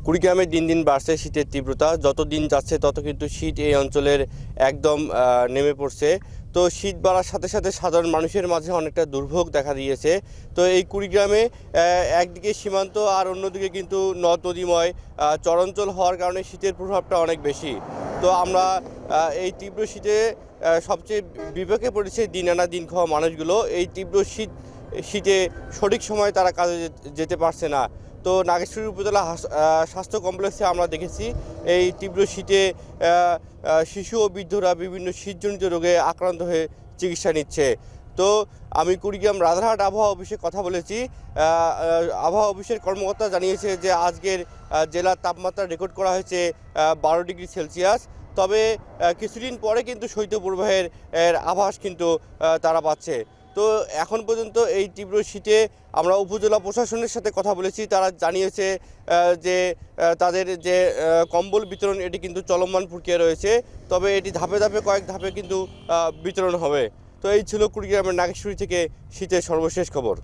কুড়িগ্রামে দিন দিন বাড়ছে শীতের তীব্রতা। যত দিন যাচ্ছে তত কিন্তু শীত এই অঞ্চলের একদম নেমে পড়ছে। তো শীত বাড়ার সাথে সাথে সাধারণ মানুষের মাঝে অনেকটা দুর্ভোগ দেখা দিয়েছে। তো এই কুড়িগ্রামে একদিকে সীমান্ত আর অন্যদিকে কিন্তু নদ নদীময় চরাঞ্চল হওয়ার কারণে শীতের প্রভাবটা অনেক বেশি। তো আমরা এই তীব্র শীতে সবচেয়ে বিপাকে পড়েছে দিন আনা দিন খাওয়া মানুষগুলো। এই তীব্র শীতে সঠিক সময়ে তারা কাজে যেতে পারছে না। তো নাগেশ্বরী উপজেলা স্বাস্থ্য কমপ্লেক্সে আমরা দেখেছি এই তীব্র শীতে শিশু ও বৃদ্ধরা বিভিন্ন শীতজনিত রোগে আক্রান্ত হয়ে চিকিৎসা নিচ্ছে। তো আমি কুড়িগ্রাম রাধারহাট আবহাওয়া অফিসে কথা বলেছি। আবহাওয়া অফিসের কর্মকর্তা জানিয়েছে যে আজকের জেলার তাপমাত্রা রেকর্ড করা হয়েছে 12 ডিগ্রি সেলসিয়াস। তবে কিছুদিন পরে কিন্তু শৈত্যপ্রবাহের আভাস কিন্তু তারা পাচ্ছে। তো এখন পর্যন্ত এই তীব্র শীতে আমরা উপজেলা প্রশাসনের সাথে কথা বলেছি। তারা জানিয়েছে যে তাদের যে কম্বল বিতরণ এটি কিন্তু চলমান প্রক্রিয়া রয়েছে। তবে এটি ধাপে ধাপে কয়েক ধাপে কিন্তু বিতরণ হবে। তো এই ছিল কুড়িগ্রামের নাগেশ্বরী থেকে শীতের সর্বশেষ খবর।